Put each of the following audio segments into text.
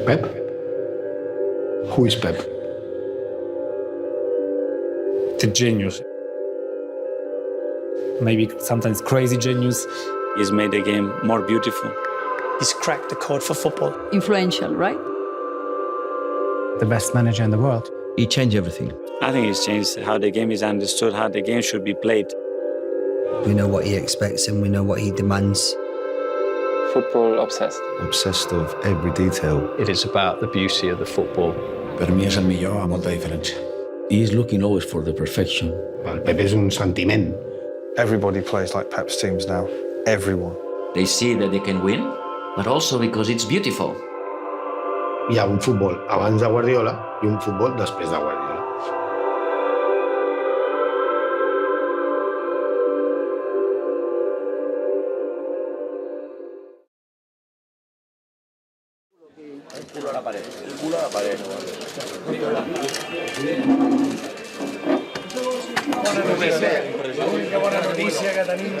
Pep? Who is Pep? The genius. Maybe sometimes crazy genius. He's made the game more beautiful. He's cracked the code for football. Influential, right? The best manager in the world. He changed everything. I think he's changed how the game is understood, how the game should be played. We know what he expects and we know what he demands. Football obsessed. Obsessed of every detail. It is about the beauty of the football. Per mi és el millor a molta diferència. He is looking always for the perfection. El Pep és un sentiment. Everybody plays like Pep's teams now. Everyone. They see that they can win, but also because it's beautiful. Hi ha un futbol abans de Guardiola i un futbol després de Guardiola. El culo a la pared. El culo a la pared. Bona notícia que tenim.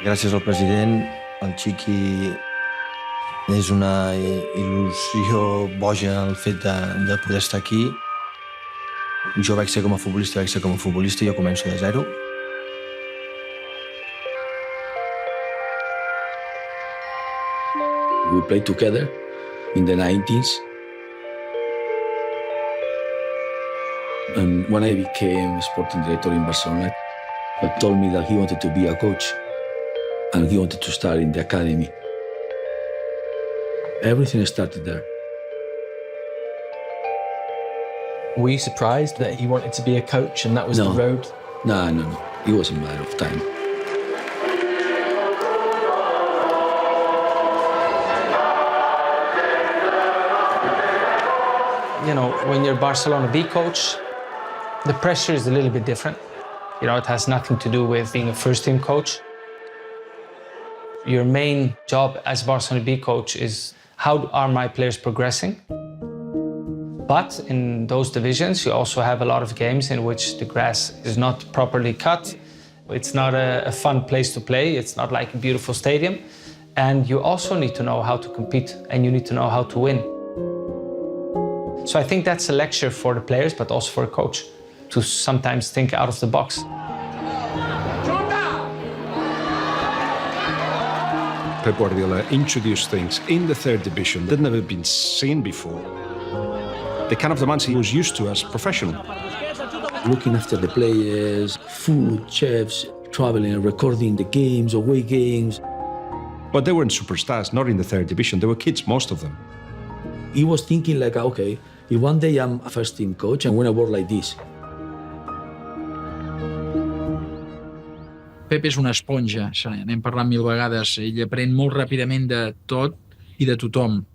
Gràcies al president, el Chiqui és una il·lusió boja el fet de poder estar aquí. Jo vaig ser com a futbolista, jo començo de zero. We played together in the 90s. And when I became sporting director in Barcelona, he told me that he wanted to be a coach and he wanted to start in the academy. Everything started there. Were you surprised that he wanted to be a coach and that was the road? No. It was a matter of time. You know, when you're Barcelona B coach, the pressure is a little bit different. You know, it has nothing to do with being a first-team coach. Your main job as Barcelona B coach is how are my players progressing? But in those divisions, you also have a lot of games in which the grass is not properly cut. It's not a fun place to play. It's not like a beautiful stadium. And you also need to know how to compete and you need to know how to win. So I think that's a lecture for the players, but also for a coach, to sometimes think out of the box. Pep Guardiola introduced things in the third division that had never been seen before. The kind of demands he was used to as professional. Looking after the players, food, chefs, traveling and recording the games, away games. But they weren't superstars, not in the third division. They were kids, most of them. He was thinking like, okay, if one day I'm a first-team coach and win a world like this. Pep és una esponja, n'hem parlat mil vegades. Ell aprèn molt ràpidament de tot i de tothom.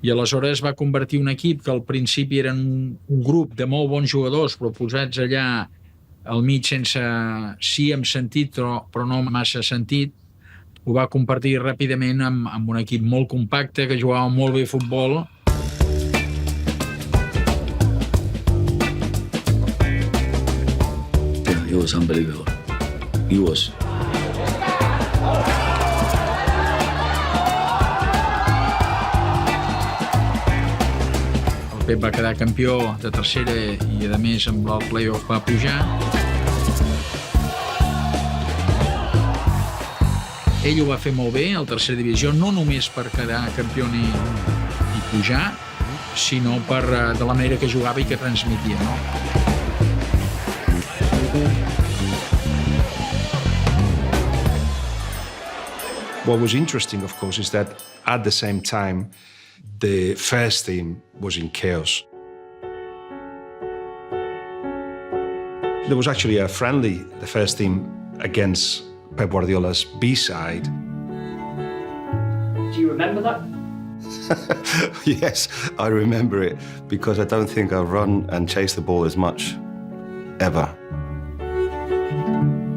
I aleshores va convertir un equip que al principi eren un grup de molt bons jugadors, però posats allà al mig sense sí amb sentit, però no massa sentit, ho va convertir ràpidament en un equip molt compacte, que jugava molt bé a futbol. Yeah, it was unbelievable. It was. El Pep va quedar campió de tercera i, a més, amb el play-off va pujar. Ell ho va fer molt bé, a la tercera divisió, no només per quedar campió i pujar, sinó de la manera que jugava i que transmetia, no? What was interesting, of course, is that at the same time, the first team was in chaos. There was actually a friendly, the first team, against Pep Guardiola's B side. Do you remember that? Yes, I remember it, because I don't think I've run and chased the ball as much, ever.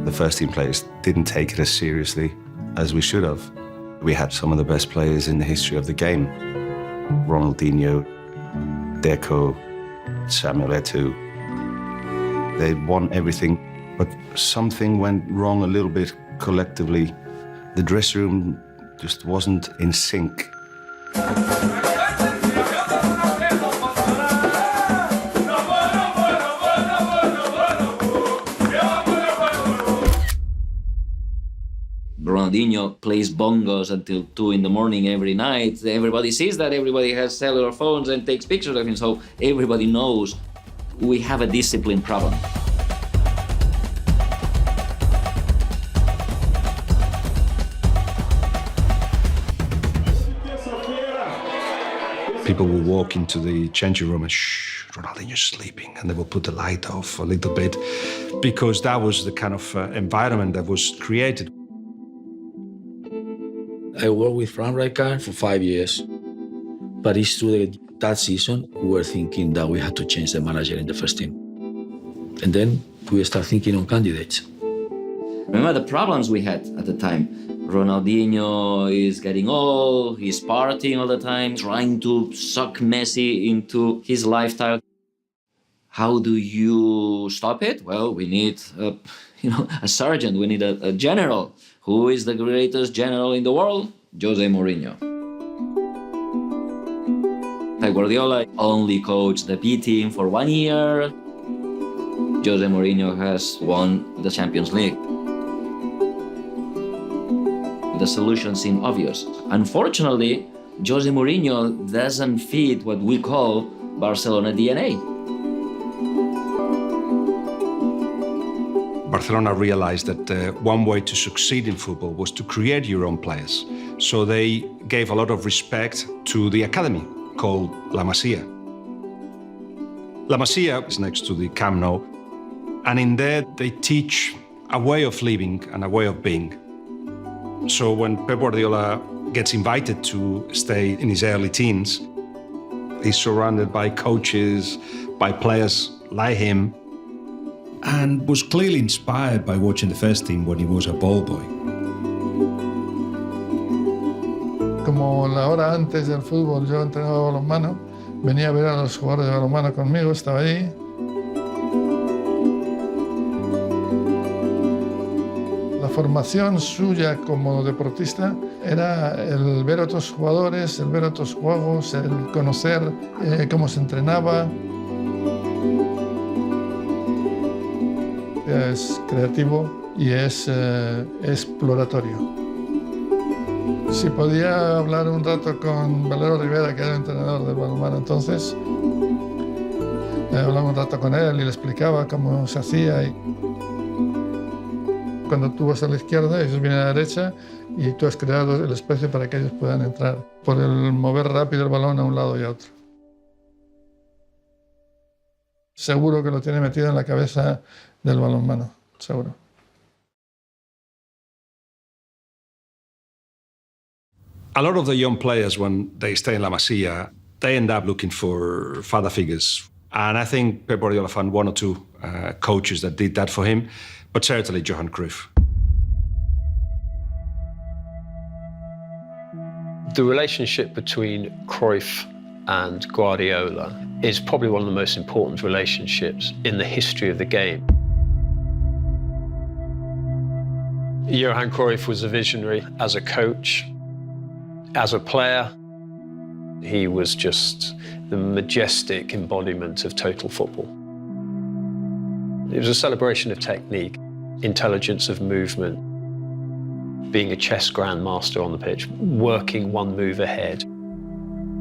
The first team players didn't take it as seriously as we should have. We had some of the best players in the history of the game. Ronaldinho, Deco, Samuel Eto'o. They won everything, but something went wrong a little bit collectively. The dressing room just wasn't in sync. Ronaldinho plays bongos until 2 in the morning every night. Everybody sees that, everybody has cellular phones and takes pictures of him, so everybody knows we have a discipline problem. People will walk into the changing room and shh, Ronaldinho's sleeping, and they will put the light off a little bit, because that was the kind of environment that was created. I worked with Frank Rijkaard for 5 years, but it's true that that season we were thinking that we had to change the manager in the first team. And then we start thinking on candidates. Remember the problems we had at the time. Ronaldinho is getting old, he's partying all the time, trying to suck Messi into his lifestyle. How do you stop it? Well, we need a sergeant, we need a general. Who is the greatest general in the world? Jose Mourinho. Pep Guardiola only coached the B team for 1 year. Jose Mourinho has won the Champions League. The solution seemed obvious. Unfortunately, Jose Mourinho doesn't fit what we call Barcelona DNA. Barcelona realized that one way to succeed in football was to create your own players. So they gave a lot of respect to the academy called La Masia. La Masia is next to the Camp Nou, and in there they teach a way of living and a way of being. So when Pep Guardiola gets invited to stay in his early teens, he's surrounded by coaches, by players like him, and was clearly inspired by watching the first team when he was a ball boy. Como la hora antes del fútbol yo entrenaba balonmano, venía a ver a los jugadores de balonmano conmigo, estaba allí. La formación suya como deportista era el ver a otros jugadores, el ver a otros juegos, el conocer cómo se entrenaba. Es creativo y es exploratorio. Si podía hablar un rato con Valero Rivera, que era el entrenador del balonmano entonces, hablaba un rato con él y le explicaba cómo se hacía. Y cuando tú vas a la izquierda, ellos vienen a la derecha y tú has creado el espacio para que ellos puedan entrar por el mover rápido el balón a un lado y a otro. Seguro que lo tiene metido en la cabeza del balonmano, seguro. A lot of the young players, when they stay in La Masia, they end up looking for father figures. And I think Pep Guardiola found 1 or 2 coaches that did that for him, but certainly Johan Cruyff. The relationship between Cruyff and Guardiola is probably one of the most important relationships in the history of the game. Johan Cruyff was a visionary as a coach. As a player, he was just the majestic embodiment of total football. It was a celebration of technique, intelligence of movement, being a chess grandmaster on the pitch, working one move ahead.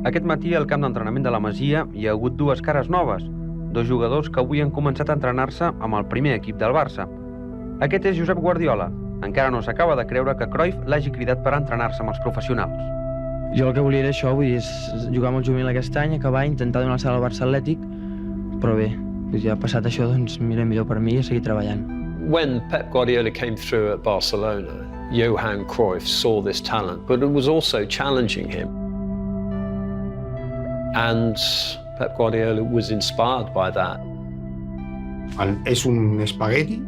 Aquest matí al camp d'entrenament de la Masia hi ha hagut 2 cares noves, 2 jugadors que avui han començat a entrenar-se amb el primer equip del Barça. Aquest és Josep Guardiola. Encara no s'acaba de creure que Cruyff l'hagi cridat per entrenar-se amb els professionals. Jo el que volia era això, vull dir, és jugar amb el juvenil aquest any, acabar, intentar donar el salt al Barça Atlètic, però bé, ja ha passat això, doncs mira, millor per mi i seguir treballant. When Pep Guardiola came through at Barcelona, Johan Cruyff saw this talent, but it was also challenging him. And Pep Guardiola was inspired by that. És un espagueti,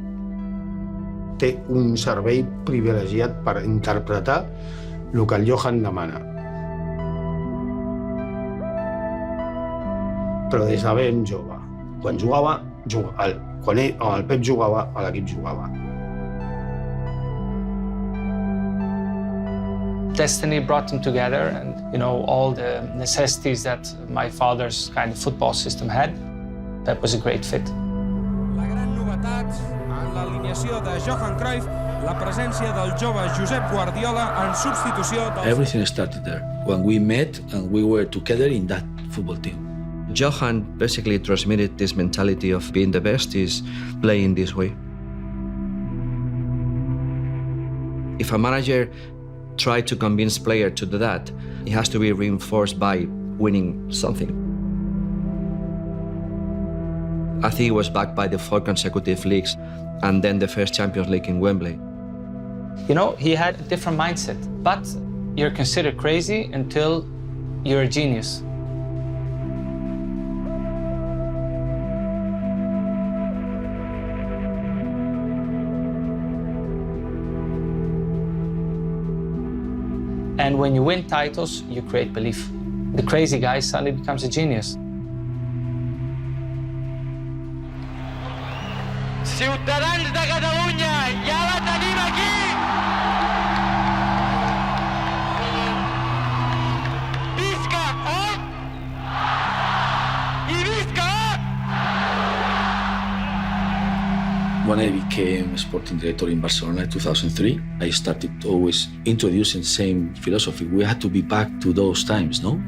té un cervell privilegiat per interpretar el que el Johan demana. Però des de ben jove, quan jugava, quan el Pep jugava, l'equip jugava. Destiny brought them together, and all the necessities that my father's kind of football system had. That was a great fit. La gran novetat en l'alineació de Johan Cruyff, la presència del jove Josep Guardiola en substitució del... Everything started there when we met and we were together in that football team. Johan basically transmitted this mentality of being the best is playing this way. If a manager tried to convince player to do that, it has to be reinforced by winning something. I think it was backed by the 4 consecutive leagues and then the first Champions League in Wembley. He had a different mindset, but you're considered crazy until you're a genius. And when you win titles, you create belief. The crazy guy suddenly becomes a genius. Ciutadans de Catalunya, ja la tenim aquí! Visca on! I visca on! When I became sporting director in Barcelona in 2003, I started always introducing the same philosophy. We had to be back to those times, no?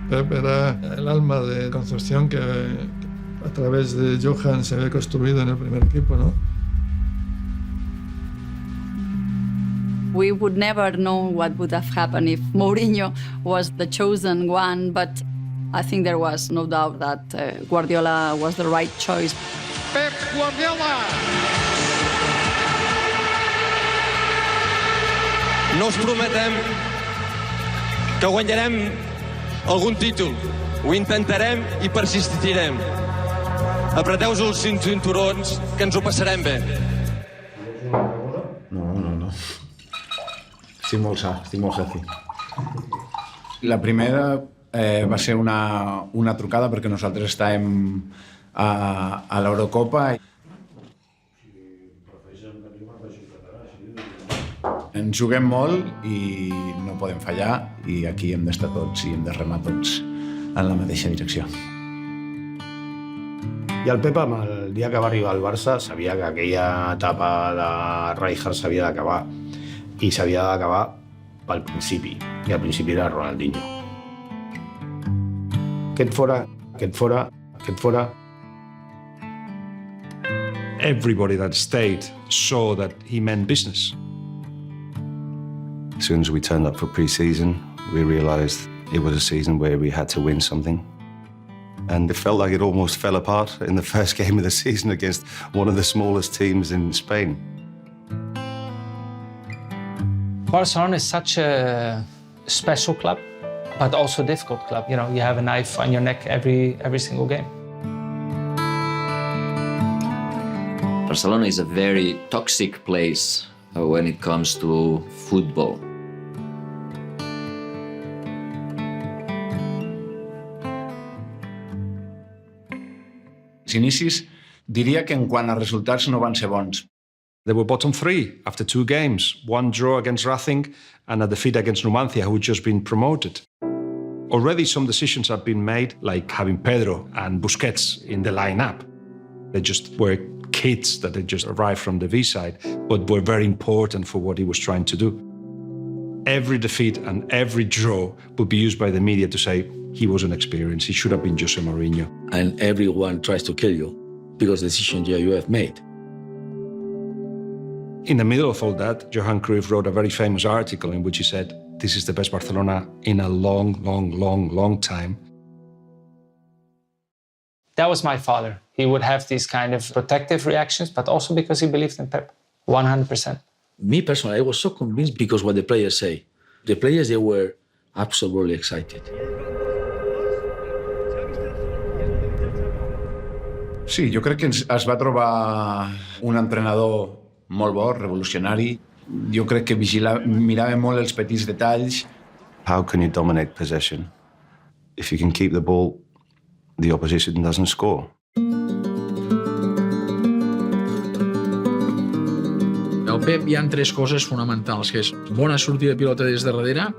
Pep era el alma de Concepción que a través de Johan se había construido en el primer equipo, ¿no? We would never know what would have happened if Mourinho was the chosen one, but I think there was no doubt that Guardiola was the right choice. Pep Guardiola! No us prometem que guanyarem algun títol. Ho intentarem i persistirem. Apreteu-vos els cinturons, que ens ho passarem bé. No. Estic molt sa, estic molt healthy. La primera va ser una trucada perquè nosaltres estàvem a l'Eurocopa. Ens juguem molt i no podem fallar i aquí hem d'estar tots i hem de remar tots en la mateixa direcció. I el Pep, el dia que va arribar al Barça, sabia que aquella etapa de Rijkaard s'havia d'acabar. I s'havia d'acabar pel principi. I el principi era Ronaldinho. Aquest fora. Everybody that stayed saw that he meant business. As soon as we turned up for pre-season, we realized it was a season where we had to win something. And it felt like it almost fell apart in the first game of the season against one of the smallest teams in Spain. Barcelona is such a special club, but also a difficult club. You have a knife on your neck every single game. Barcelona is a very toxic place when it comes to football. Els inicis diria que en quant a resultats no van ser bons. They were bottom 3 after 2 games, 1 draw against Racing and a defeat against Numancia, who had just been promoted. Already some decisions had been made, like having Pedro and Busquets in the lineup. They just were kids that had just arrived from the V-side, but were very important for what he was trying to do. Every defeat and every draw would be used by the media to say he wasn't experienced, he should have been Jose Mourinho. And everyone tries to kill you because the decision you have made. In the middle of all that, Johan Cruyff wrote a very famous article in which he said, "This is the best Barcelona in a long time." That was my father. He would have these kind of protective reactions, but also because he believed in Pep, 100%. Me personally, I was so convinced because what the players say. The players, they were absolutely excited. Sí, jo crec que es va trobar un entrenador molt bo, revolucionari. Jo crec que mirava molt els petits detalls, How can you dominate possession? If you can keep the ball, the opposition doesn't score. Al Pep hi ha 3 coses fonamentals, que és bona sortida de pilota des de darrere,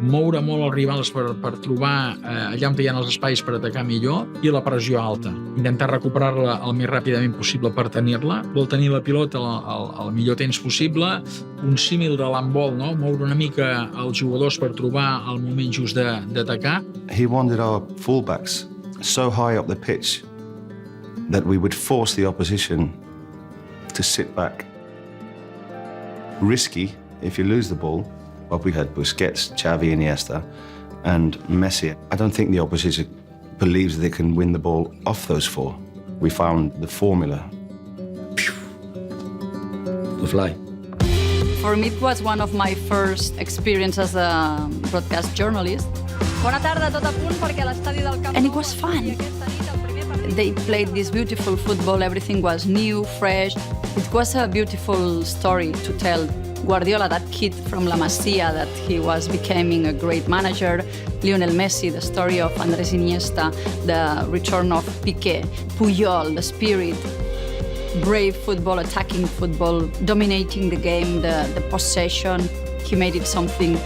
moure molt els rivals per trobar allà on hi ha els espais per atacar millor, i la pressió alta. Intentar recuperar-la el més ràpidament possible per tenir-la. Vol tenir la pilota al millor temps possible. Un símil de l'handbol, no? Moure una mica els jugadors per trobar el moment just d'atacar. He wanted our fullbacks so high up the pitch that we would force the opposition to sit back. Risky if you lose the ball. But we had Busquets, Xavi, Iniesta, and Messi. I don't think the opposition believes they can win the ball off those 4. We found the formula. To fly. For me, it was one of my first experiences as a broadcast journalist. Bona tarda, tot a punt perquè l'estadi del Camp Nou... And it was fun. They played this beautiful football. Everything was new, fresh. It was a beautiful story to tell. Guardiola, that kid from La Masia, that he was becoming a great manager. Lionel Messi, the story of Andrés Iniesta, the return of Piqué, Puyol, the spirit, brave football, attacking football, dominating the game, the possession. He made it something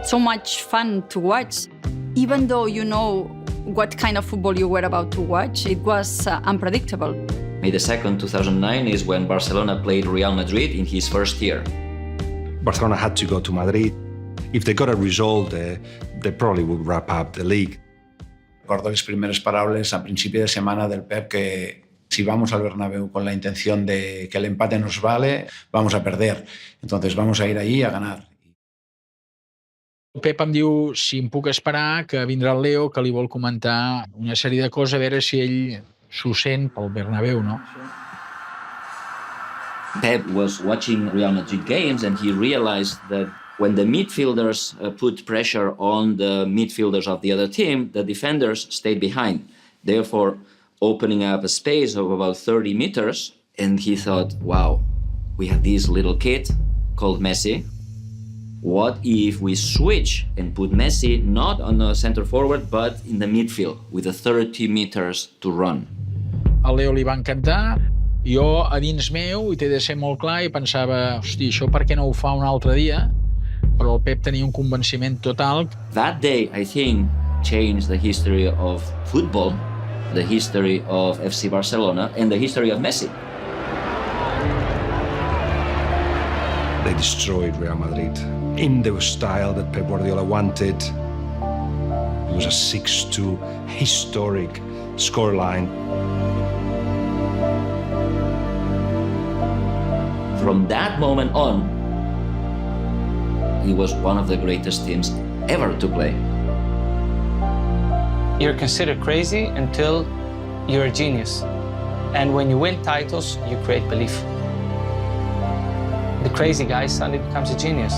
so much fun to watch. Even though you know what kind of football you were about to watch, it was unpredictable. May the 2nd, 2009 is when Barcelona played Real Madrid in his first year. Barcelona had to go to Madrid. If they got a result there, they probably would wrap up the league. Recuerdo las primeras palabras a principio de semana del Pep que si vamos al Bernabéu con la intención de que el empate nos vale, vamos a perder. Entonces vamos a ir allí a ganar. El Pep em diu si em puc esperar, que vindrà el Leo, que li vol comentar una sèrie de coses, a veure si ell s'ho sent pel Bernabéu, no? Pep was watching Real Madrid games and he realized that when the midfielders put pressure on the midfielders of the other team, the defenders stayed behind, therefore opening up a space of about 30 meters. And he thought, wow, we have this little kid called Messi. What if we switch and put Messi not on the center forward, but in the midfield with the 30 meters to run? Al Leo li va encantar. Jo, a dins meu, i t'he de ser molt clar, i pensava, hosti, això per què no ho fa un altre dia? Però el Pep tenia un convenciment total. That day, I think, changed the history of football, the history of FC Barcelona, and the history of Messi. They destroyed Real Madrid in the style that Pep Guardiola wanted. It was a 6-2 historic scoreline. From that moment on, he was one of the greatest teams ever to play. You're considered crazy until you're a genius. And when you win titles, you create belief. The crazy guy suddenly becomes a genius.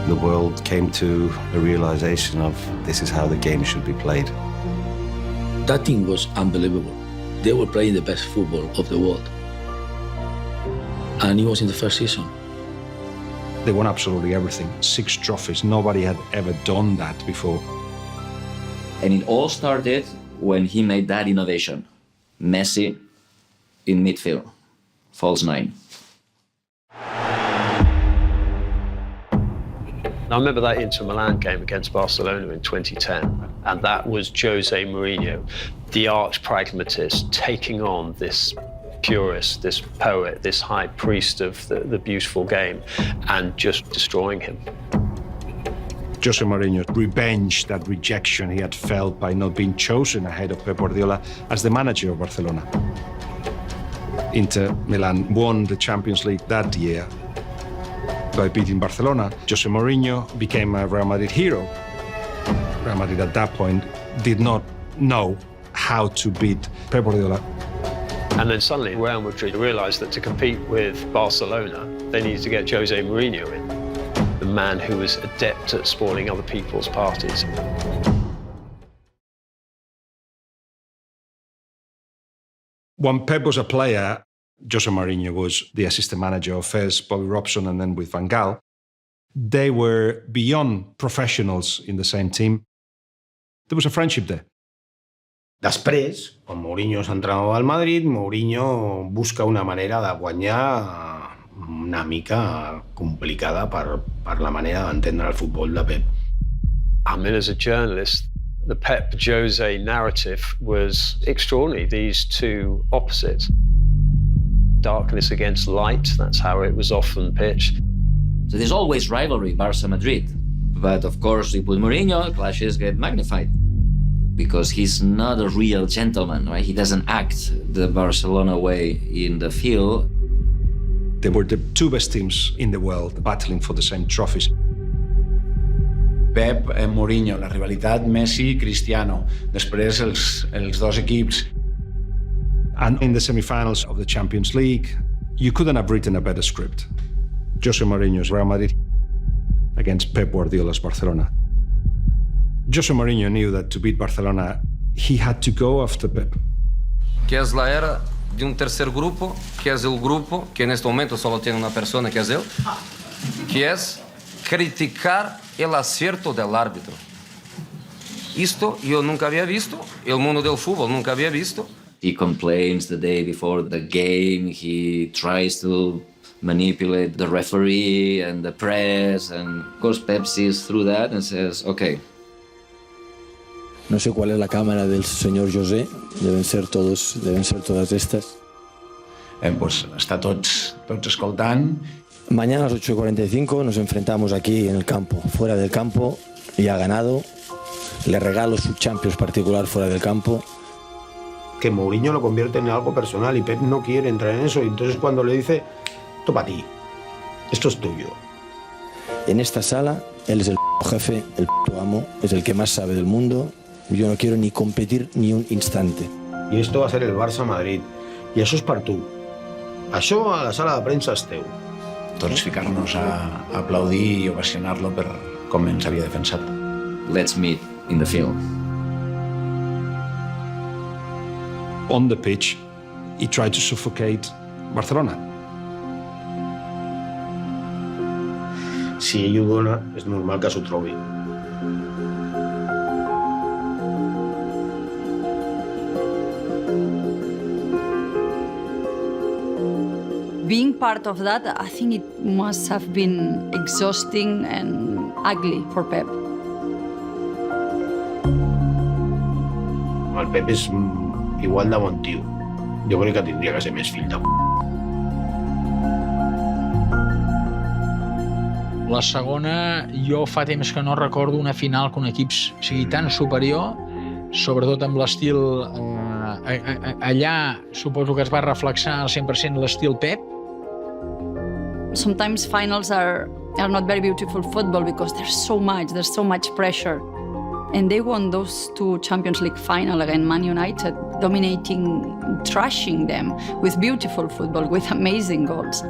The world came to a realization of this is how the game should be played. That team was unbelievable. They were playing the best football of the world. And it was in the first season. They won absolutely everything. 6 trophies. Nobody had ever done that before. And it all started when he made that innovation. Messi in midfield, false 9. I remember that Inter Milan game against Barcelona in 2010, and that was Jose Mourinho, the arch pragmatist, taking on this purist, this poet, this high priest of the beautiful game, and just destroying him. Jose Mourinho revenged that rejection he had felt by not being chosen ahead of Pep Guardiola as the manager of Barcelona. Inter Milan won the Champions League that year by beating Barcelona. Jose Mourinho became a Real Madrid hero. Real Madrid at that point did not know how to beat Pep Guardiola. And then suddenly Real Madrid realized that to compete with Barcelona, they needed to get Jose Mourinho in, the man who was adept at spoiling other people's parties. When Pep was a player, Jose Mourinho was the assistant manager of first Bobby Robson and then with Van Gaal. They were beyond professionals in the same team. There was a friendship there. Després, quan Mourinho s'entrenava al Madrid, Mourinho busca una manera de guanyar una mica complicada per la manera d'entendre el futbol de Pep. I mean, as a journalist, the Pep Jose narrative was extraordinary, these two opposites. Darkness against light, that's how it was often pitched. So there's always rivalry, Barca-Madrid. But of course, with Mourinho, clashes get magnified because he's not a real gentleman, right? He doesn't act the Barcelona way in the field. They were the two best teams in the world battling for the same trophies. Pep, Mourinho, la rivalitat Messi-Cristiano. Després els dos equips. And in the semi-finals of the Champions League, you couldn't have written a better script. Jose Mourinho's Real Madrid against Pep Guardiola's Barcelona. Jose Mourinho knew that to beat Barcelona, he had to go after Pep. Que es la era de un tercer grupo, que es el grupo que en este momento solo tiene una persona, que es él, que es criticar el acierto del árbitro. Esto yo nunca había visto, el mundo del fútbol nunca había visto. He complains the day before the game, he tries to manipulate the referee and the press, and of course Pep sees through that and says, okay. No sé cuál es la cámara del señor José, deben ser todas estas. Pues està tots escoltant. Mañana a las 8:45 nos enfrentamos aquí en el campo, fuera del campo, y ha ganado. Le regalo su Champions particular fuera del campo. Que Mourinho lo convierte en algo personal y Pep no quiere entrar en eso. Y entonces cuando le dice, esto para ti, esto es tuyo. En esta sala, él es el jefe, el amo, es el que más sabe del mundo. Yo no quiero ni competir ni un instante. I esto va a ser el Barça-Madrid. I això és per tu. Això a la sala de premsa és teu. Tots ficar-nos a aplaudir i ovacionar-lo per com ens havia defensat. Let's meet in the field. On the pitch, he tried to suffocate Barcelona. Si ell ho dona, és normal que s'ho trobi. Being part of that, I think it must have been exhausting and ugly for Pep. El Pep és igual de bon tio. Jo crec que tindria que ser més fill de La segona, jo fa temps que no recordo una final que un equip sigui tan superior, sobretot amb l'estil... allà suposo que es va reflexar al 100% l'estil Pep. Sometimes finals are not very beautiful football because there's so much pressure. And they won those two Champions League final against Man United, dominating, trashing them with beautiful football, with amazing goals.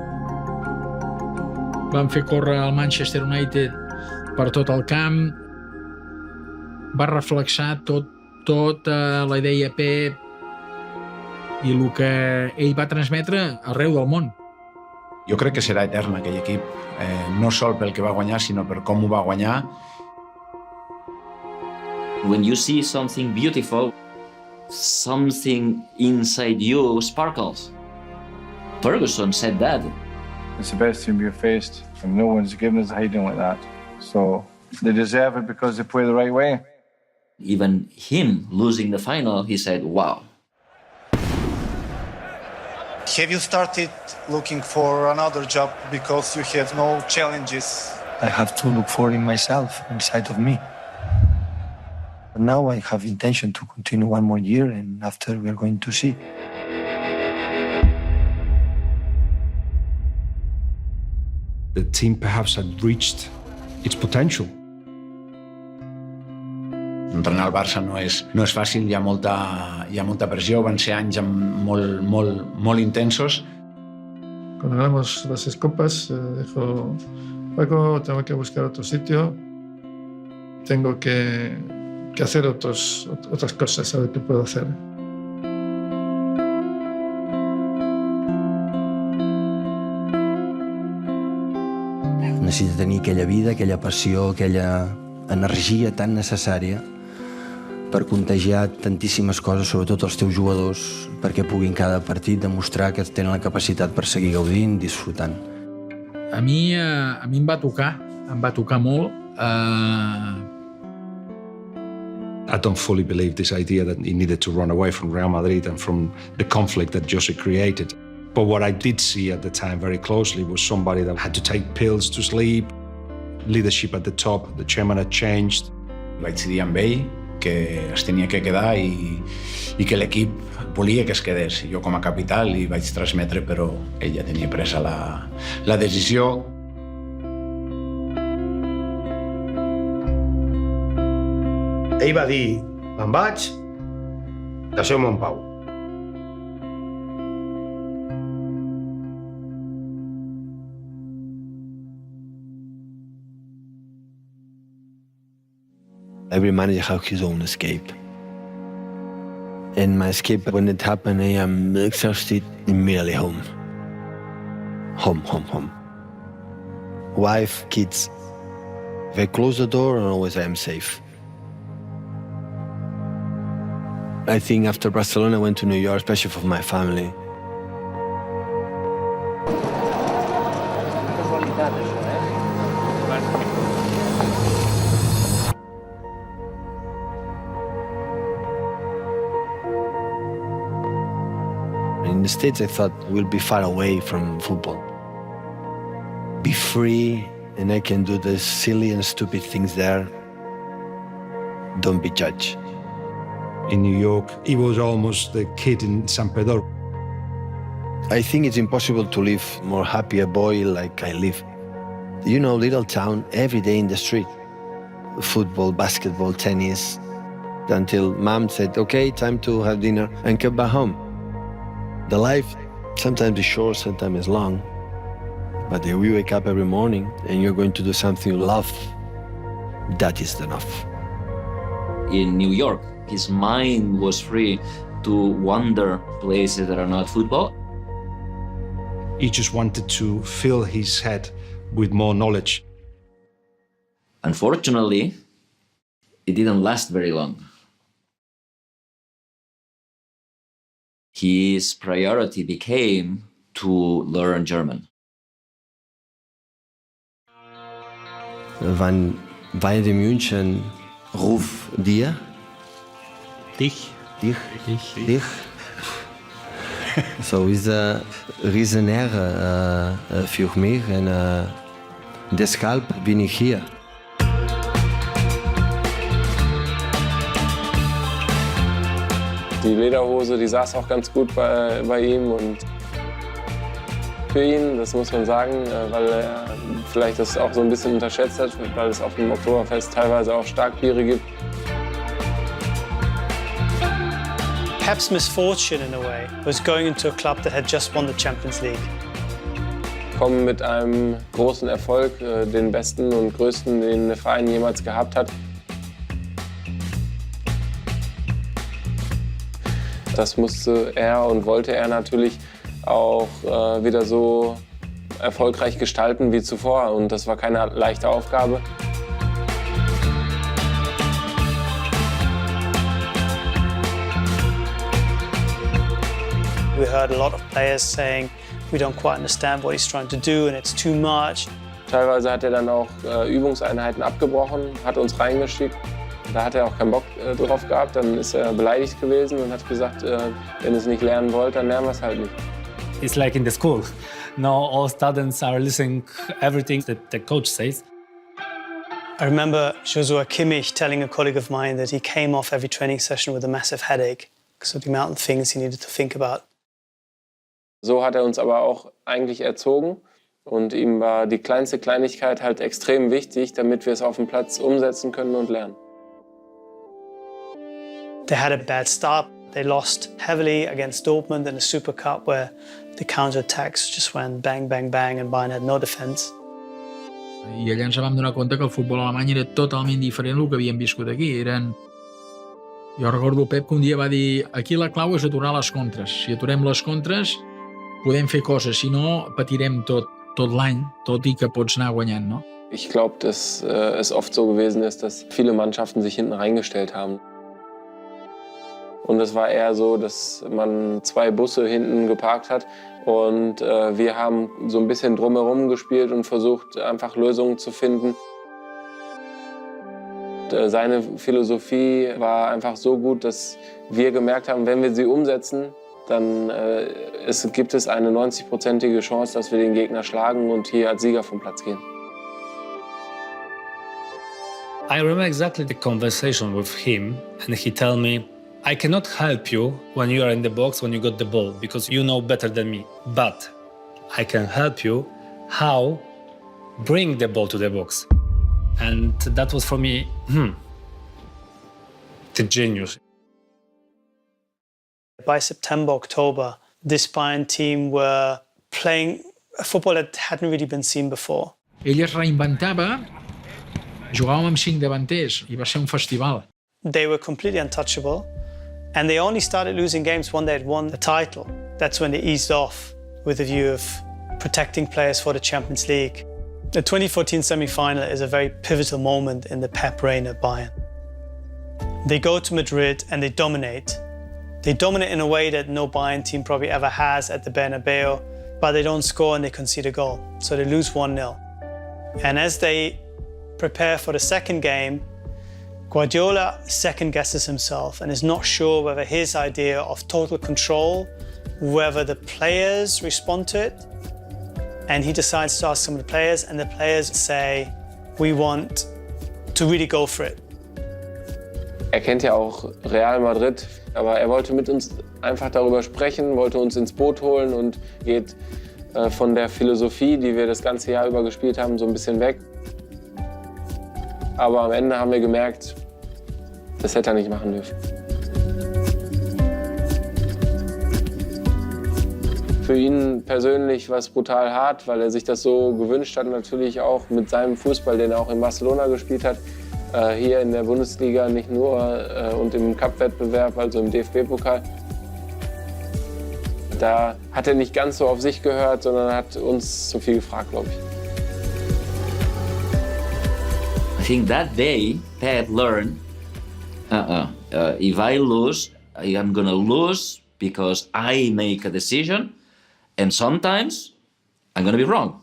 Van fer córrer el Manchester United per tot el camp. Va reflexar tota la idea Pep i el que ell va transmetre arreu del món. Jo crec que serà etern aquell equip, no sol pel que va guanyar, sinó per com ho va guanyar. When you see something beautiful, something inside you sparkles. Ferguson said that. It's the best team we've faced, and no one's given us a hiding like that. So they deserve it because they play the right way. Even him losing the final, he said, wow. Have you started looking for another job because you have no challenges? I have to look for it myself, inside of me. But now I have intention to continue one more year, and after we are going to see. The team perhaps had reached its potential. Entrenar al Barça no és fàcil, hi ha molta pressió, van ser anys molt intensos. Cuando ganamos las seis copas, dijo, Paco, tengo que buscar otro sitio, tengo que hacer otras cosas, a ver qué puedo hacer. necessita tenir aquella vida, aquella passió, aquella energia tan necessària per contagiar tantíssimes coses, sobretot els teus jugadors, perquè puguin cada partit demostrar que tenen la capacitat per seguir gaudint, disfrutant. A mi em va tocar molt. I don't fully believe this idea that he needed to run away from Real Madrid and from the conflict that Jose created. But what I did see at the time very closely was somebody that had to take pills to sleep, leadership at the top, the chairman had changed. Vaig dir amb ell que es tenia que quedar i que l'equip volia que es quedés. Jo com a capità li vaig transmetre, però ell ja tenia presa la decisió. Ell va dir, me'n vaig, deixeu-me en pau. Every manager has his own escape. And my escape, when it happened, I am exhausted, immediately home. Home. Wife, kids. If I close the door, always I am safe. I think after Barcelona, I went to New York, especially for my family. In the States, I thought we'll be far away from football. Be free, and I can do the silly and stupid things there. Don't be judged. In New York, he was almost the kid in San Pedro. I think it's impossible to live more happy a boy like I live. You know, little town, every day in the street. Football, basketball, tennis. Until mom said, okay, time to have dinner, and come back home. The life sometimes is short, sometimes is long. But if you wake up every morning and you're going to do something you love, that is enough. In New York, his mind was free to wander places that are not football. He just wanted to fill his head with more knowledge. Unfortunately, it didn't last very long. His priority became to learn German. Wann Bayern de München ruf dir? Dich. So ist eine riesen Ehre für mich und deshalb bin ich hier. Die Lederhose, die saß auch ganz gut bei ihm und für ihn, das muss man sagen, weil er vielleicht das auch so ein bisschen unterschätzt hat, weil es auf dem Oktoberfest teilweise auch Starkbiere gibt. Pep's misfortune in a way was going into a club that had just won the Champions League. Kommen mit einem großen Erfolg, den besten und größten, den der Verein jemals gehabt hat. Das musste er und wollte er natürlich auch wieder so erfolgreich gestalten wie zuvor. Und das war keine leichte Aufgabe. We heard a lot of players saying, we don't quite understand what he's trying to do and it's too much. Teilweise hat er dann auch Übungseinheiten abgebrochen, hat uns reingeschickt. Da hat er auch keinen Bock drauf gehabt, dann ist er beleidigt gewesen und hat gesagt, wenn ihr es nicht lernen wollt, dann lernen wir es halt nicht. It's like in the school. Now all students are listening everything that the coach says. I remember Joshua Kimmich telling a colleague of mine that he came off every training session with a massive headache because of the amount of things he needed to think about. So hat er uns aber auch eigentlich erzogen und ihm war die kleinste Kleinigkeit halt extrem wichtig, damit wir es auf dem Platz umsetzen können und lernen. They had a bad start. They lost heavily against Dortmund in the Super Cup where the counter-attacks just went bang, bang, bang and Bayern had no defense. I allà ens vam donar compte que el futbol alemany era totalment diferent del que havíem viscut aquí. Jo recordo Pep que un dia va dir aquí la clau és aturar les contres. Si aturem les contres podem fer coses, si no patirem tot tot l'any, tot i que pots anar guanyant, no? Ich glaube, dass es oft so gewesen ist, dass viele Mannschaften sich hinten reingestellt haben. Und es war eher so, dass man 2 Busse hinten geparkt hat und wir haben so ein bisschen drumherum gespielt und versucht, einfach Lösungen zu finden. Seine Philosophie war einfach so gut, dass wir gemerkt haben, wenn wir sie umsetzen, dann gibt es eine 90-prozentige Chance, dass wir den Gegner schlagen und hier als Sieger vom Platz gehen. I remember exactly the conversation with him, and he told me, I cannot help you when you are in the box, when you got the ball, because you know better than me. But I can help you how bring the ball to the box. And that was for me, the genius. By September, October, this Bayern team were playing a football that hadn't really been seen before. Ell es reinventava, jugàvem amb 5 davanters i va ser un festival. They were completely untouchable, and they only started losing games when they had won the title. That's when they eased off with a view of protecting players for the Champions League. The 2014 semi-final is a very pivotal moment in the Pep reign at Bayern. They go to Madrid and they dominate. They dominate in a way that no Bayern team probably ever has at the Bernabeu, but they don't score and they concede a goal. So they lose 1-0. And as they prepare for the second game, Guardiola second guesses himself and is not sure whether his idea of total control, whether the players respond to it. And he decides to ask some of the players, and the players say, we want to really go for it. Er kennt ja auch Real Madrid, aber er wollte mit uns einfach darüber sprechen, wollte uns ins Boot holen und geht von der Philosophie, die wir das ganze Jahr über gespielt haben, so ein bisschen weg. Aber am Ende haben wir gemerkt, das hätte er nicht machen dürfen. Für ihn persönlich war es brutal hart, weil er sich das so gewünscht hat, natürlich auch mit seinem Fußball, den er auch in Barcelona gespielt hat, hier in der Bundesliga, nicht nur und im Cup-Wettbewerb, also im DFB-Pokal. Da hat er nicht ganz so auf sich gehört, sondern hat uns zu viel gefragt, glaube ich. I think that day, Pep learned, if I lose, I am gonna lose because I make a decision, and sometimes I'm gonna be wrong.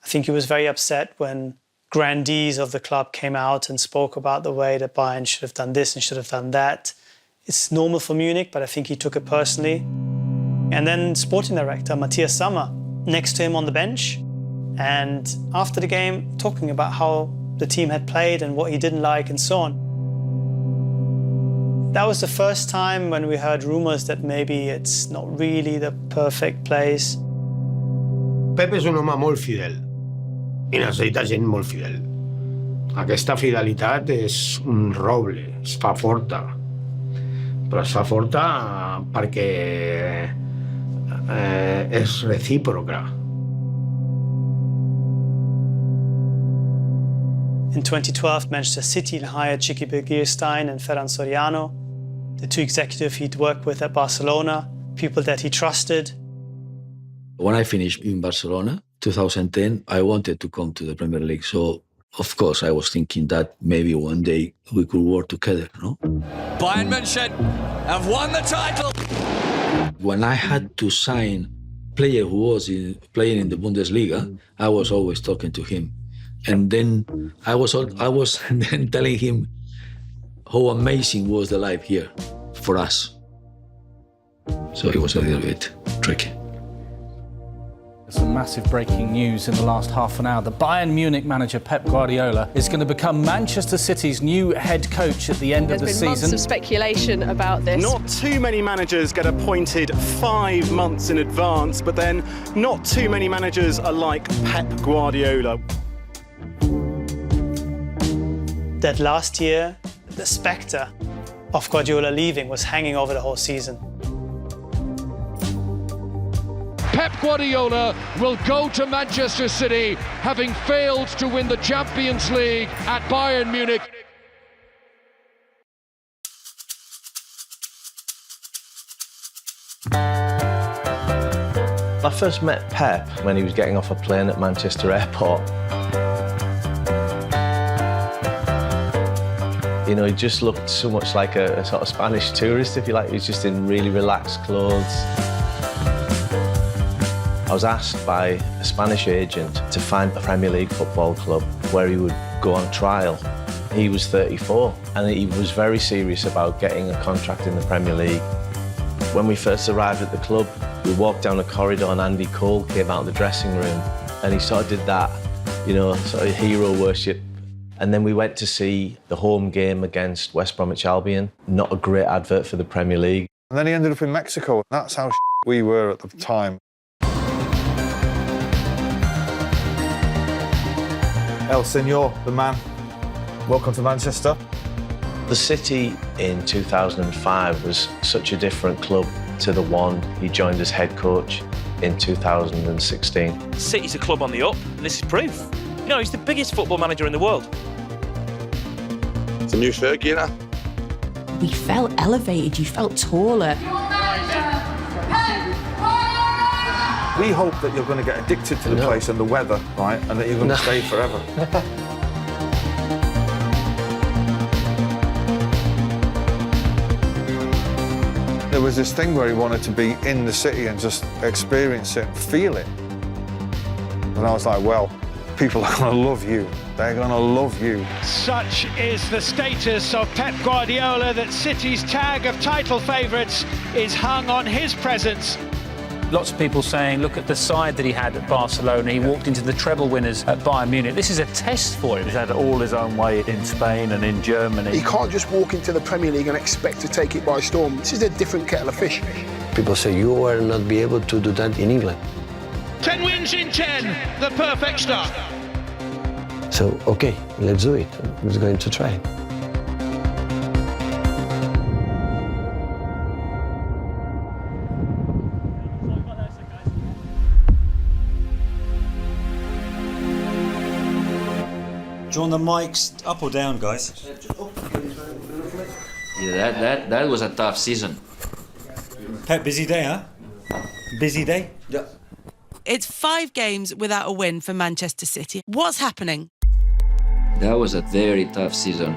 I think he was very upset when grandees of the club came out and spoke about the way that Bayern should have done this and should have done that. It's normal for Munich, but I think he took it personally. And then sporting director Matthias Sammer next to him on the bench, and after the game talking about how the team had played and what he didn't like and so on. That was the first time when we heard rumors that maybe it's not really the perfect place. Pep és un home molt fidel i necessita gent molt fidel. Aquesta fidelitat és un roble, es fa forta. Però es fa forta perquè és recíproca. In 2012, Manchester City hired Txiki Begiristain and Ferran Soriano, the 2 executives he'd worked with at Barcelona, people that he trusted. When I finished in Barcelona, 2010, I wanted to come to the Premier League. So, of course, I was thinking that maybe one day we could work together, no? Bayern München have won the title. When I had to sign a player who was playing in the Bundesliga, I was always talking to him. And then I was then telling him how amazing was the life here for us. So it was a little bit tricky. Some massive breaking news in the last half an hour. The Bayern Munich manager Pep Guardiola is going to become Manchester City's new head coach at the end of the season. There's been months of speculation about this. Not too many managers get appointed 5 months in advance, but then not too many managers are like Pep Guardiola. That last year, the spectre of Guardiola leaving was hanging over the whole season. Pep Guardiola will go to Manchester City, having failed to win the Champions League at Bayern Munich. I first met Pep when he was getting off a plane at Manchester Airport. You know, he just looked so much like a sort of Spanish tourist, if you like. He was just in really relaxed clothes. I was asked by a Spanish agent to find a Premier League football club where he would go on trial. He was 34 and he was very serious about getting a contract in the Premier League. When we first arrived at the club, we walked down a corridor and Andy Cole came out of the dressing room and he sort of did that, you know, sort of hero worship. And then we went to see the home game against West Bromwich Albion. Not a great advert for the Premier League. And then he ended up in Mexico. That's how we were at the time. El Senor, the man. Welcome to Manchester. The City in 2005 was such a different club to the one he joined as head coach in 2016. City's a club on the up, and this is proof. You know, he's the biggest football manager in the world. It's a new Fergie, you know? We felt elevated, you felt taller. We hope that you're going to get addicted to the place and the weather, right? And that you're going to stay forever. There was this thing where he wanted to be in the city and just experience it and feel it. And I was like, well, people are going to love you. They're going to love you. Such is the status of Pep Guardiola that City's tag of title favourites is hung on his presence. Lots of people saying, look at the side that he had at Barcelona. He walked into the treble winners at Bayern Munich. This is a test for him. He's had all his own way in Spain and in Germany. He can't just walk into the Premier League and expect to take it by storm. This is a different kettle of fish. People say you will not be able to do that in England. 10 wins in 10, the perfect start. So, okay, let's do it. We're going to try. Do you want the mics up or down, guys? Yeah, that was a tough season. Pep, busy day, huh? Busy day? Yeah. It's 5 games without a win for Manchester City. What's happening? That was a very tough season.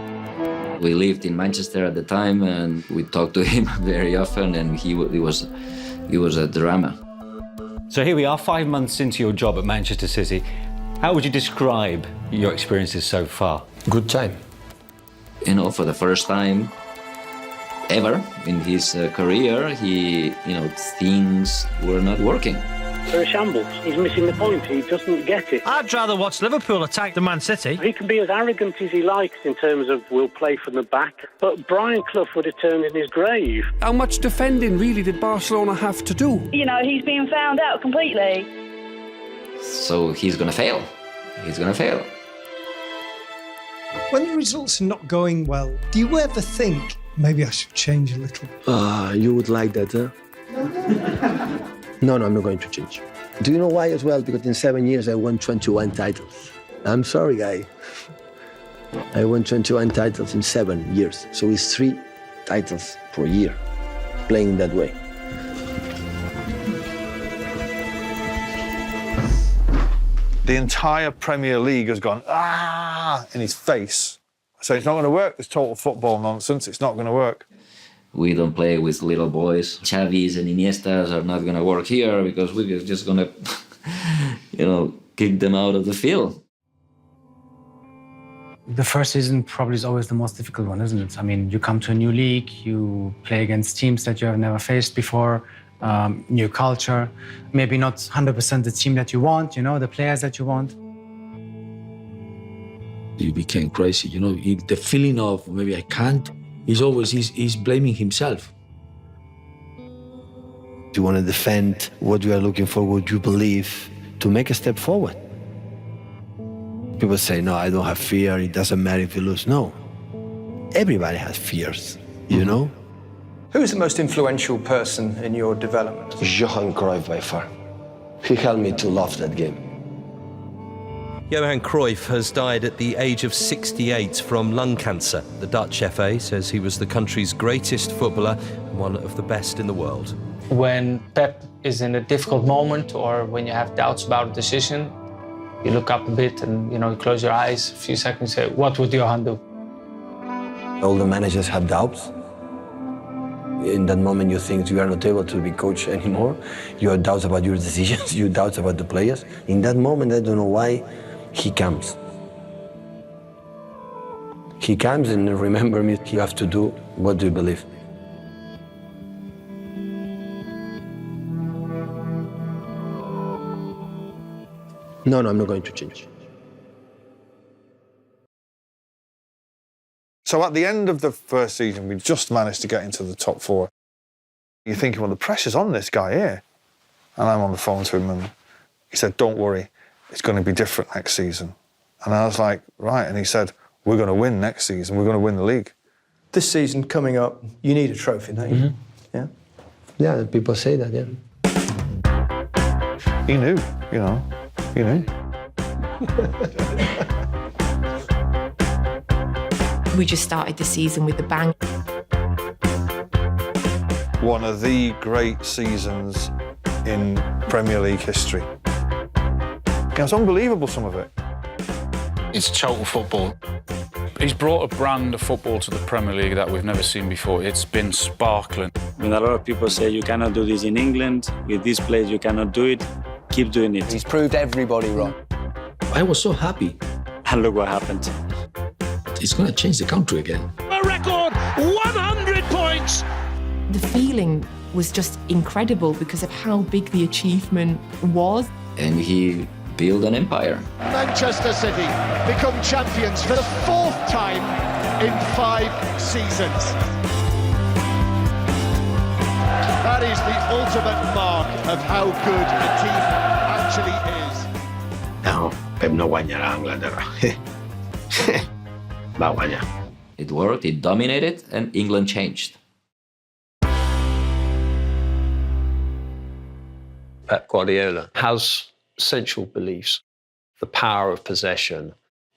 We lived in Manchester at the time and we talked to him very often and he was a drama. So here we are, 5 months into your job at Manchester City. How would you describe your experiences so far? Good time. You know, for the first time ever in his career, things were not working. They're a shambles. He's missing the point. He doesn't get it. I'd rather watch Liverpool attack the Man City. He can be as arrogant as he likes in terms of we'll play from the back, but Brian Clough would have turned in his grave. How much defending really did Barcelona have to do? You know, he's been found out completely. So he's going to fail. He's going to fail. When the results are not going well, do you ever think, maybe I should change a little? You would like that, huh? No, I'm not going to change. Do you know why as well? Because in 7 years I won 21 titles. I'm sorry, guy. I won 21 titles in 7 years. So it's 3 titles per year, playing that way. The entire Premier League has gone, in his face. So it's not going to work, this total football nonsense. It's not going to work. We don't play with little boys. Xavis and Iniestas are not going to work here because we're just going to, kick them out of the field. The first season probably is always the most difficult one, isn't it? I mean, you come to a new league, you play against teams that you have never faced before, new culture, maybe not 100% the team that you want, the players that you want. He became crazy, the feeling of maybe I can't, he's blaming himself. You want to defend what you are looking for, what you believe, to make a step forward. People say, no, I don't have fear, it doesn't matter if you lose. No, everybody has fears, you know? Who is the most influential person in your development? Johan Cruyff by far. He helped me to love that game. Johan Cruyff has died at the age of 68 from lung cancer. The Dutch FA says he was the country's greatest footballer and one of the best in the world. When Pep is in a difficult moment or when you have doubts about a decision, you look up a bit and you close your eyes a few seconds and say, what would Johan do? All the managers have doubts. In that moment, you think you are not able to be coach anymore. You have doubts about your decisions, you have doubts about the players. In that moment, I don't know why he comes. He comes and remember me, you have to do what you believe. No, I'm not going to change. So at the end of the first season, we just managed to get into the top 4. You're thinking, well, the pressure's on this guy here. And I'm on the phone to him and he said, don't worry, it's going to be different next season. And I was like, right. And he said, we're going to win next season. We're going to win the league. This season coming up, you need a trophy, don't you? Yeah? Yeah, people say that, yeah. He knew, he knew. We just started the season with a bang. One of the great seasons in Premier League history. It's unbelievable, some of it. It's total football. He's brought a brand of football to the Premier League that we've never seen before. It's been sparkling. When a lot of people say you cannot do this in England, with this place you cannot do it, keep doing it. He's proved everybody wrong. I was so happy. And look what happened. It's going to change the country again. A record 100 points! The feeling was just incredible because of how big the achievement was. And he built an empire. Manchester City become champions for the 4th time in 5 seasons. That is the ultimate mark of how good a team actually is. No, Pep no guanyarà a Anglaterra. Va guanyar. It worked, it dominated, and England changed. Pep Guardiola has central beliefs: the power of possession,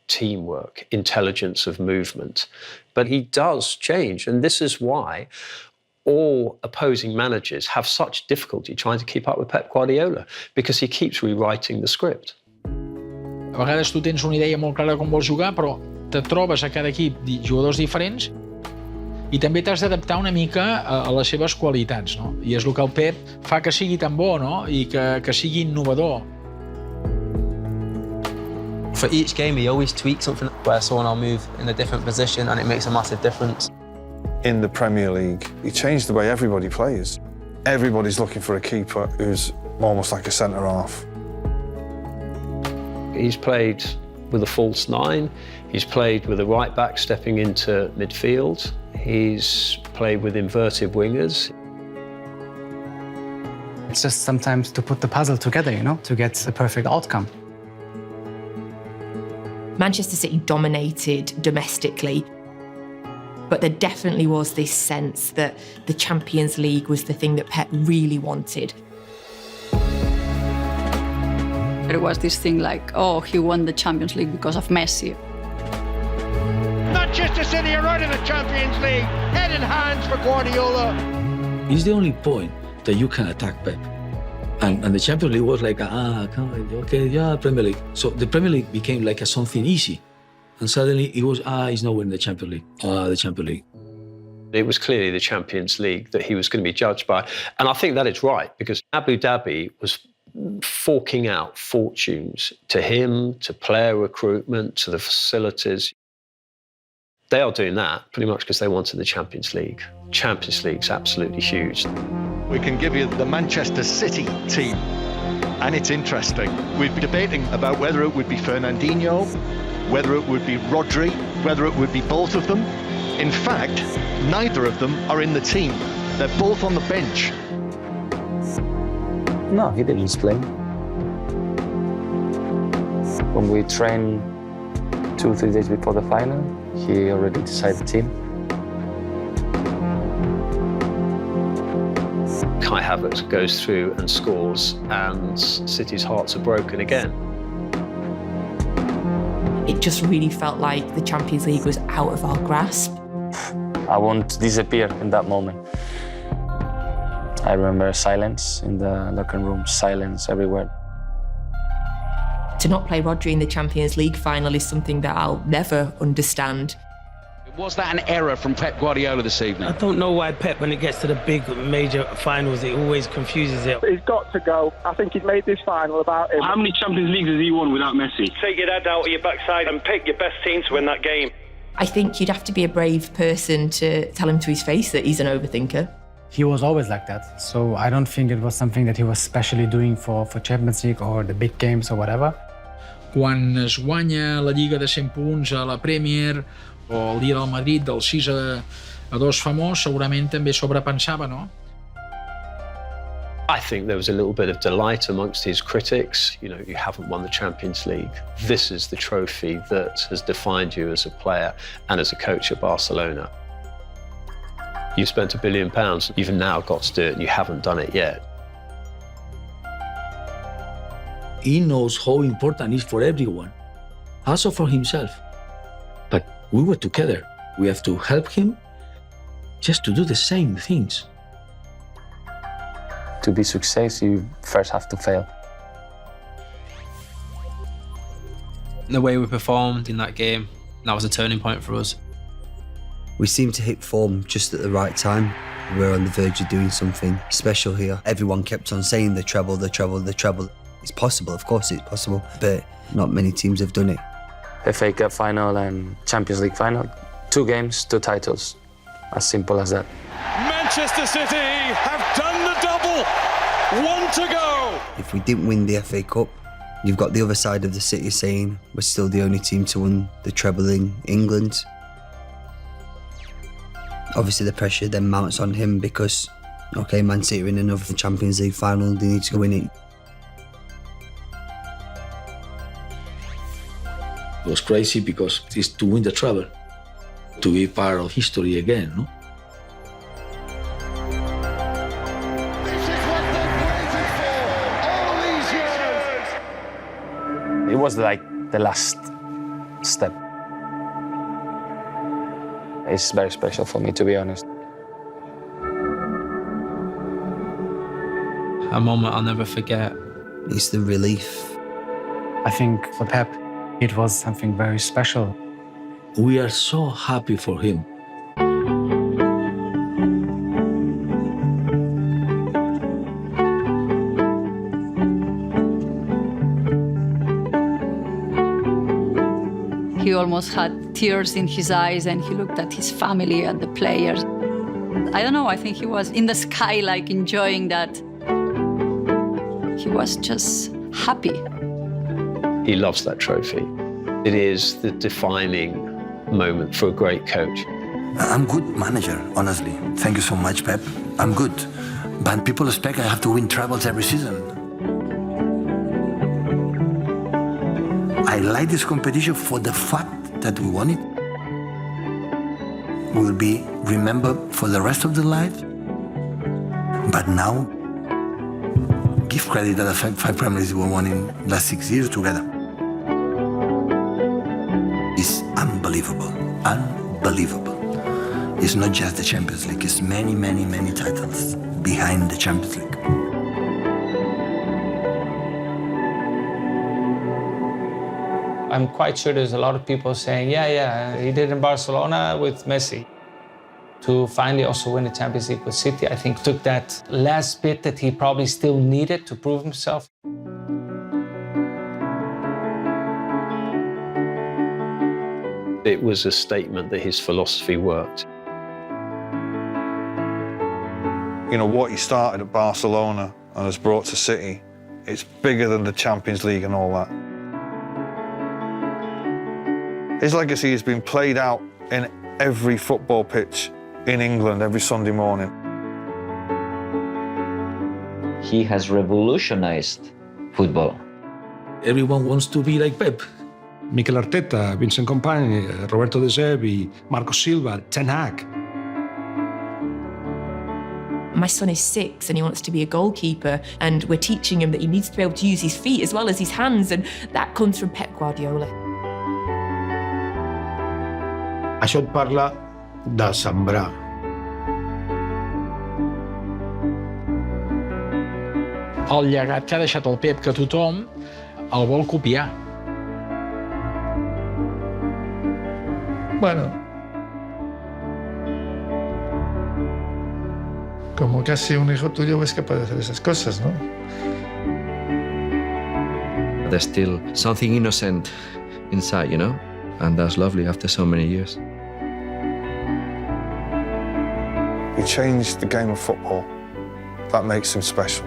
teamwork, intelligence of movement. But he does change, and this is why all opposing managers have such difficulty trying to keep up with Pep Guardiola, because he keeps rewriting the script. A vegades tu tens una idea molt clara com vols jugar, però te trobes a cada equip jugadors diferents i també t'has d'adaptar una mica a les seves qualitats, no? I és el que el Pep fa que sigui tan bo, no? I que sigui innovador. For each game, he always tweaks something where someone will move in a different position and it makes a massive difference. In the Premier League, he changed the way everybody plays. Everybody's looking for a keeper who's almost like a centre-half. He's played with a false 9. He's played with a right-back stepping into midfield. He's played with inverted wingers. It's just sometimes to put the puzzle together, to get the perfect outcome. Manchester City dominated domestically, but there definitely was this sense that the Champions League was the thing that Pep really wanted. There was this thing like, oh, he won the Champions League because of Messi. Manchester City are out of the Champions League, head and hands for Guardiola. It's the only point that you can attack Pep. And the Champions League was like, okay, yeah, Premier League. So the Premier League became like something easy. And suddenly it was, he's not winning the Champions League. The Champions League. It was clearly the Champions League that he was going to be judged by. And I think that is right, because Abu Dhabi was forking out fortunes to him, to player recruitment, to the facilities. They are doing that pretty much because they wanted the Champions League. Champions League's absolutely huge. We can give you the Manchester City team, and it's interesting. We've been debating about whether it would be Fernandinho, whether it would be Rodri, whether it would be both of them. In fact, neither of them are in the team. They're both on the bench. No, he didn't play. When we trained 2 or 3 days before the final, he already decided the team. Kai Havertz goes through and scores, and City's hearts are broken again. It just really felt like the Champions League was out of our grasp. I won't disappear in that moment. I remember silence in the locker room, silence everywhere. To not play Rodri in the Champions League final is something that I'll never understand. Was that an error from Pep Guardiola this evening? I don't know why Pep, when it gets to the big major finals, it always confuses it. He's got to go. I think he's made this final about him. How many Champions Leagues has he won without Messi? Take your head out of your backside and pick your best team to win that game. I think you'd have to be a brave person to tell him to his face that he's an overthinker. He was always like that, so I don't think it was something that he was specially doing for Champions League or the big games or whatever. Quan es guanya la Lliga de 100 punts a la Premier o el dia del Madrid del 6-2 famós, segurament també sobrepensava, no? I think there was a little bit of delight amongst his critics. You know, you haven't won the Champions League. This is the trophy that has defined you as a player and as a coach at Barcelona. You've spent £1 billion. You've now got to do it and you haven't done it yet. He knows how important it is for everyone, also for himself. But we were together. We have to help him just to do the same things. To be success, you first have to fail. The way we performed in that game, that was a turning point for us. We seemed to hit form just at the right time. We were on the verge of doing something special here. Everyone kept on saying the treble, the treble, the treble. It's possible, of course it's possible, but not many teams have done it. FA Cup final and Champions League final. 2 games, 2 titles. As simple as that. Manchester City have done the double. 1 to go. If we didn't win the FA Cup, you've got the other side of the city saying we're still the only team to win the treble in England. Obviously the pressure then mounts on him because, okay, Man City are in another Champions League final, they need to win it. It was crazy because it's to win the treble, to be part of history again, no? It was like the last step. It's very special for me, to be honest. A moment I'll never forget. It's the relief. I think for Pep, it was something very special. We are so happy for him. He almost had tears in his eyes and he looked at his family, at the players. I don't know, I think he was in the sky, like enjoying that. He was just happy. He loves that trophy. It is the defining moment for a great coach. I'm good manager, honestly. Thank you so much, Pep. I'm good. But people expect I have to win trebles every season. I like this competition for the fact that we won it. We'll be remembered for the rest of the life. But now, give credit that the 5 Premier Leagues we won in the last 6 years together. It's unbelievable, unbelievable. It's not just the Champions League, it's many, many, many titles behind the Champions League. I'm quite sure there's a lot of people saying, yeah, he did in Barcelona with Messi. To finally also win the Champions League with City, I think took that last bit that he probably still needed to prove himself. It was a statement that his philosophy worked. You know, what he started at Barcelona and has brought to City, it's bigger than the Champions League and all that. His legacy has been played out in every football pitch in England every Sunday morning. He has revolutionized football. Everyone wants to be like Pep. Mikel Arteta, Vincent Kompany, Roberto De Zerbi, Marco Silva, Ten Hag. My son is 6 and he wants to be a goalkeeper, and we're teaching him that he needs to be able to use his feet as well as his hands, and that comes from Pep Guardiola. Això et parla de sembrar. el llegat que ha deixat el Pep, que tothom el vol copiar. Bueno, como casi un hijo tuyo es capaz de hacer esas cosas, ¿no? There's still something innocent inside, you know? And that's lovely after so many years. He changed the game of football. That makes him special.